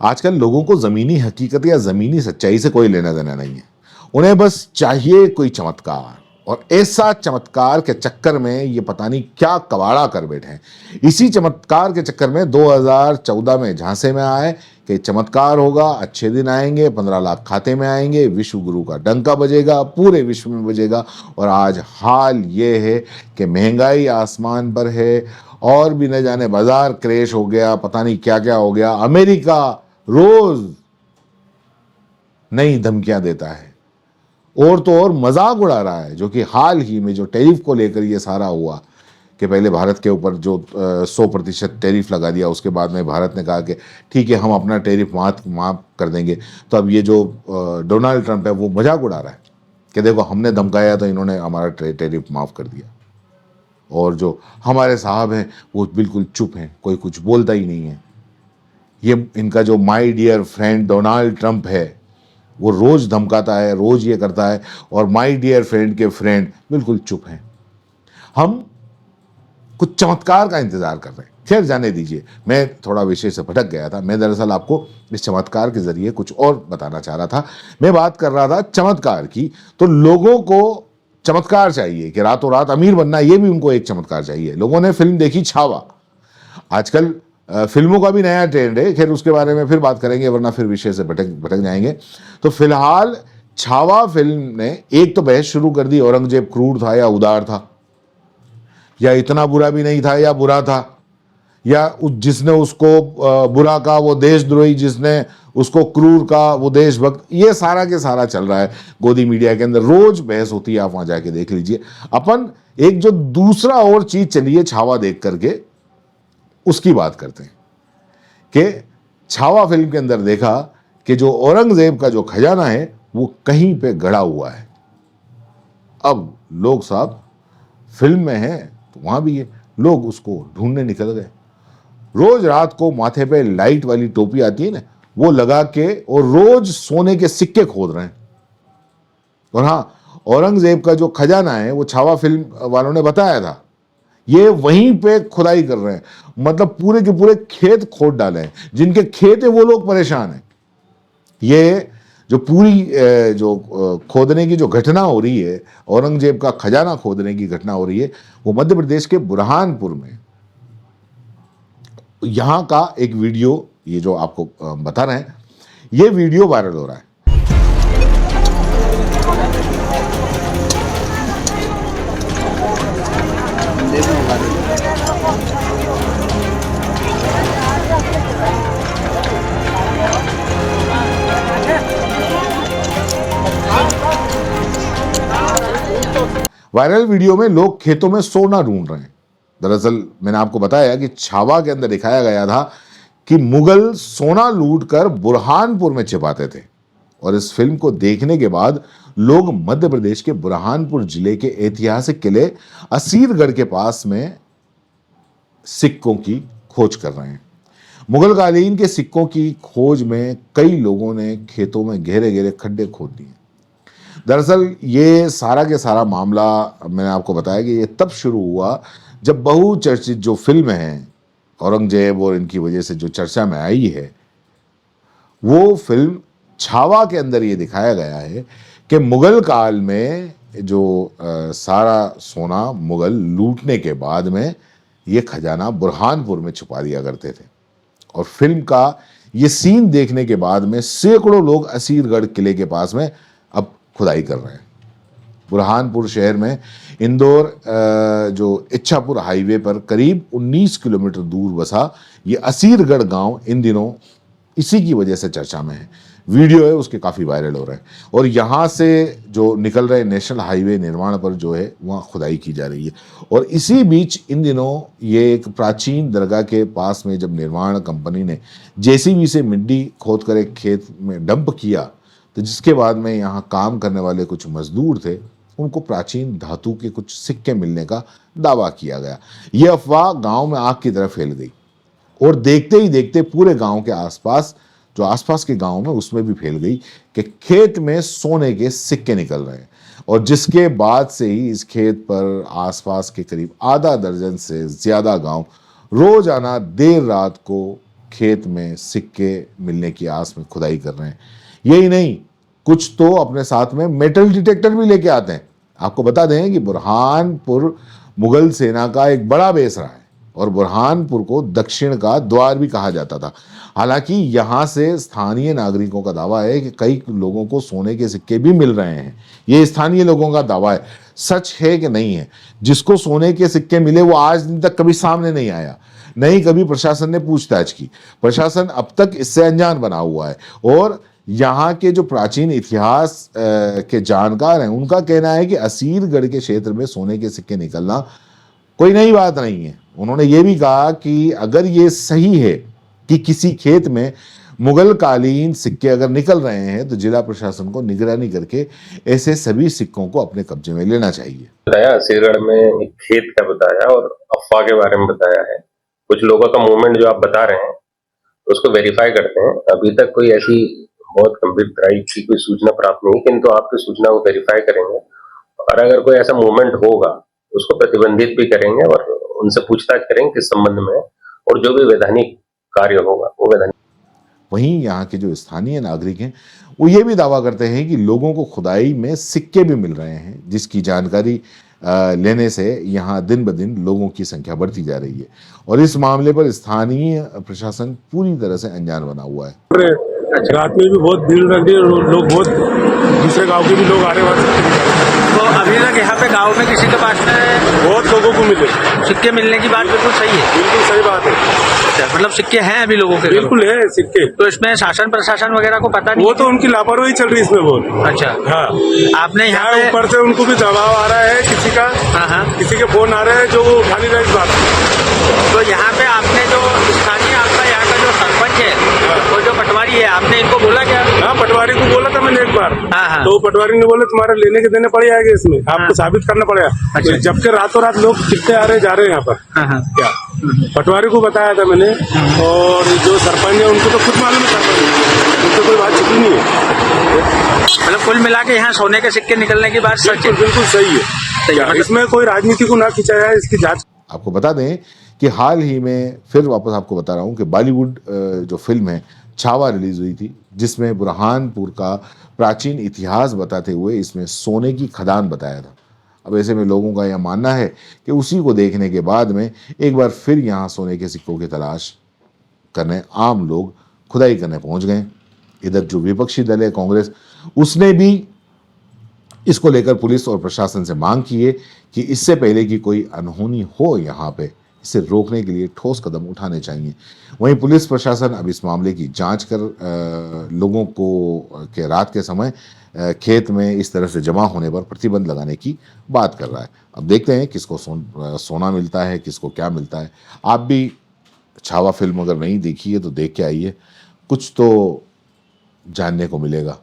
आजकल लोगों को ज़मीनी हकीकत या ज़मीनी सच्चाई से कोई लेना देना नहीं है। उन्हें बस चाहिए कोई चमत्कार, और ऐसा चमत्कार के चक्कर में ये पता नहीं क्या कबाड़ा कर बैठे हैं। इसी चमत्कार के चक्कर में 2014 में झांसे में आए कि चमत्कार होगा, अच्छे दिन आएंगे, 15 लाख खाते में आएंगे, विश्व गुरु का डंका बजेगा, पूरे विश्व में बजेगा। और आज हाल ये है कि महंगाई आसमान पर है, और भी न जाने बाजार क्रैश हो गया, पता नहीं क्या क्या हो गया। अमेरिका रोज नई धमकियां देता है, और तो और मजाक उड़ा रहा है। जो कि हाल ही में जो टैरिफ को लेकर ये सारा हुआ कि पहले भारत के ऊपर जो 100% टैरिफ लगा दिया, उसके बाद में भारत ने कहा कि ठीक है, हम अपना टैरिफ माफ कर देंगे। तो अब ये जो डोनाल्ड ट्रंप है वो मजाक उड़ा रहा है कि देखो, हमने धमकाया तो इन्होंने हमारा टैरिफ माफ कर दिया, और जो हमारे साहब हैं वो बिल्कुल चुप हैं, कोई कुछ बोलता ही नहीं है। ये इनका जो my dear friend Donald Trump है वो रोज धमकाता है, रोज ये करता है, और माय डियर फ्रेंड के फ्रेंड बिल्कुल चुप हैं। हम कुछ चमत्कार का इंतजार कर रहे हैं। खैर, जाने दीजिए, मैं थोड़ा विषय से भटक गया था। मैं दरअसल आपको इस चमत्कार के जरिए कुछ और बताना चाह रहा था। मैं बात कर रहा था चमत्कार की। तो लोगों को चमत्कार चाहिए कि रातों रात अमीर बनना, ये भी उनको एक चमत्कार चाहिए। लोगों ने फिल्म देखी छावा। आजकल फिल्मों का भी नया ट्रेंड है, खैर उसके बारे में फिर बात करेंगे, वरना फिर विषय से भटक जाएंगे। तो फिलहाल छावा फिल्म ने एक तो बहस शुरू कर दी, औरंगजेब क्रूर था या उदार था, या इतना बुरा भी नहीं था या बुरा था, या जिसने उसको बुरा कहा वो देशद्रोही, जिसने उसको क्रूर कहा वो देशभक्त। ये सारा के सारा चल रहा है गोदी मीडिया के अंदर, रोज बहस होती है, आप वहां जाके देख लीजिए। अपन एक जो दूसरा और चीज चली है छावा देख करके, उसकी बात करते हैं कि छावा फिल्म के अंदर देखा कि जो औरंगजेब का जो खजाना है वो कहीं पे गड़ा हुआ है। अब लोग साहब फिल्म में हैं तो वहां भी है, लोग उसको ढूंढने निकल गए। रोज रात को माथे पे लाइट वाली टोपी आती है ना, वो लगा के, और रोज सोने के सिक्के खोद रहे हैं। और हाँ, औरंगजेब का जो खजाना है वो छावा फिल्म वालों ने बताया था, ये वहीं पे खुदाई कर रहे हैं। मतलब पूरे के पूरे खेत खोद डाले हैं। जिनके खेत है वो लोग परेशान हैं। ये जो पूरी जो खोदने की जो घटना हो रही है, औरंगजेब का खजाना खोदने की घटना हो रही है, वो मध्य प्रदेश के बुरहानपुर में। यहां का एक वीडियो, ये जो आपको बता रहे हैं, ये वीडियो वायरल हो रहा है। वायरल वीडियो में लोग खेतों में सोना ढूंढ रहे हैं। दरअसल मैंने आपको बताया कि छावा के अंदर दिखाया गया था कि मुगल सोना लूटकर बुरहानपुर में छिपाते थे। और इस फिल्म को देखने के बाद लोग मध्य प्रदेश के बुरहानपुर जिले के ऐतिहासिक किले असीरगढ़ के पास में सिक्कों की खोज कर रहे हैं। मुगल कालीन के सिक्कों की खोज में कई लोगों ने खेतों में गहरे गहरे खड्डे खोद दिए। दरअसल ये सारा के सारा मामला मैंने आपको बताया कि ये तब शुरू हुआ जब बहुचर्चित जो फिल्म है औरंगजेब और इनकी वजह से जो चर्चा में आई है, वो फिल्म छावा के अंदर ये दिखाया गया है कि मुगल काल में जो सारा सोना मुगल लूटने के बाद में ये खजाना बुरहानपुर में छुपा दिया करते थे। और फिल्म का ये सीन देखने के बाद में सैकड़ों लोग असीरगढ़ किले के पास में अब खुदाई कर रहे हैं। बुरहानपुर शहर में इंदौर जो इच्छापुर हाईवे पर करीब 19 किलोमीटर दूर बसा ये असीरगढ़ गांव इन दिनों इसी की वजह से चर्चा में है। वीडियो है उसके काफ़ी वायरल हो रहे हैं, और यहाँ से जो निकल रहे नेशनल हाईवे निर्माण पर जो है वहाँ खुदाई की जा रही है। और इसी बीच इन दिनों ये एक प्राचीन दरगाह के पास में जब निर्माण कंपनी ने जेसीबी से मिट्टी खोद कर एक खेत में डंप किया, तो जिसके बाद में यहाँ काम करने वाले कुछ मजदूर थे, उनको प्राचीन धातु के कुछ सिक्के मिलने का दावा किया गया। ये अफवाह गांव में आग की तरह फैल गई, और देखते ही देखते पूरे गांव के आसपास, जो आसपास के गांव में, उसमें भी फैल गई कि खेत में सोने के सिक्के निकल रहे हैं। और जिसके बाद से ही इस खेत पर आसपास के करीब आधा दर्जन से ज्यादा गांव रोजाना देर रात को खेत में सिक्के मिलने की आस में खुदाई कर रहे हैं। यही नहीं, कुछ तो अपने साथ में मेटल डिटेक्टर भी लेके आते हैं। आपको बता दें कि बुरहानपुर मुगल सेना का एक बड़ा बेस रहा है और बुरहानपुर को दक्षिण का द्वार भी कहा जाता था। हालांकि यहाँ से स्थानीय नागरिकों का दावा है कि कई लोगों को सोने के सिक्के भी मिल रहे हैं। ये स्थानीय लोगों का दावा है, सच है कि नहीं है? जिसको सोने के सिक्के मिले वो आज दिन तक कभी सामने नहीं आया, नहीं कभी प्रशासन ने पूछताछ की। प्रशासन अब तक इससे अनजान बना हुआ है और यहाँ के जो प्राचीन इतिहास के जानकार हैं उनका कहना है कि असीरगढ़ के क्षेत्र में सोने के सिक्के निकलना कोई नई बात नहीं है। उन्होंने ये भी कहा कि अगर ये सही है कि किसी खेत में मुगल कालीन सिक्के अगर निकल रहे हैं तो जिला प्रशासन को निगरानी करके ऐसे सभी सिक्कों को अपने कब्जे में लेना चाहिए। बताया असीरगढ़ में एक खेत का बताया और अफवाह के बारे में बताया है। कुछ लोगों का मूवमेंट जो आप बता रहे हैं उसको वेरीफाई करते हैं। अभी तक कोई ऐसी बहुत गंभीर तरह की कोई सूचना प्राप्त नहीं, किंतु आपकी सूचना को वेरीफाई करेंगे और अगर कोई ऐसा मूवमेंट होगा उसको प्रतिबंधित भी करेंगे और उनसे पूछताछ करेंगे किस संबंध में, और जो भी वैधानिक कार्य होगा वो वैधानिक। वहीं यहाँ के जो स्थानीय नागरिक हैं वो ये भी दावा करते हैं कि लोगों को खुदाई में सिक्के भी मिल रहे हैं, जिसकी जानकारी लेने से यहाँ दिन ब दिन लोगों की संख्या बढ़ती जा रही है और इस मामले पर स्थानीय प्रशासन पूरी तरह से अनजान बना हुआ है। रात में भी बहुत भीड़ लग रही है, लोग बहुत दूसरे गांव के भी लोग आ रहे हैं। तो अभी तक यहाँ पे गांव में किसी के पास में बहुत लोगों को मिले सिक्के मिलने की बात बिल्कुल सही है। बिल्कुल सही बात है। अच्छा, मतलब सिक्के हैं अभी लोगों के? बिल्कुल है सिक्के। तो इसमें शासन प्रशासन वगैरह को पता नहीं? वो तो उनकी लापरवाही चल रही है इसमें बहुत। अच्छा, हाँ, आपने यहाँ पे ऊपर से उनको भी दबाव आ रहा है किसी का। हाँ, किसी के फोन आ रहे हैं जो वो उठा नहीं रहा इस बात। तो यहाँ पे आपने जो स्थानीय आपका यहाँ का जो सरपंच है वो जो पटवारी है, आपने इनको बोला क्या? हाँ, पटवारी को बोला था मैंने एक बार। हाँ। तो पटवारी ने बोला तुम्हारे लेने के देने पड़ जाएंगे, इसमें आपको साबित करना पड़ेगा। अच्छा। जबकि रातों रात लोग चिट्टे आ रहे जा रहे हैं यहाँ पर। हाँ। क्या पटवारी को बताया था मैंने, और जो सरपंच है उनको तो खुद मालूम है, उनसे कोई बात छिपी नहीं है। मतलब कुल मिला के यहाँ सोने के सिक्के निकलने की बात सच है? बिल्कुल सही है। इसमें कोई राजनीति को ना खिंचा जाए, इसकी जांच। आपको बता दें कि हाल ही में फिर वापस आपको बता रहा हूँ कि बॉलीवुड जो फिल्म है छावा रिलीज हुई थी, जिसमें बुरहानपुर का प्राचीन इतिहास बताते हुए इसमें सोने की खदान बताया था। अब ऐसे में लोगों का यह मानना है कि उसी को देखने के बाद में एक बार फिर यहाँ सोने के सिक्कों की तलाश करने आम लोग खुदाई करने पहुंच गए। इधर जो विपक्षी दल है कांग्रेस, उसने भी इसको लेकर पुलिस और प्रशासन से मांग की है कि इससे पहले कि कोई अनहोनी हो यहाँ पे, इसे रोकने के लिए ठोस कदम उठाने चाहिए। वहीं पुलिस प्रशासन अब इस मामले की जांच कर लोगों को के रात के समय खेत में इस तरह से जमा होने पर प्रतिबंध लगाने की बात कर रहा है। अब देखते हैं किसको सोना मिलता है, किसको क्या मिलता है। आप भी छावा फिल्म अगर नहीं देखी है तो देख के आइए, कुछ तो जानने को मिलेगा।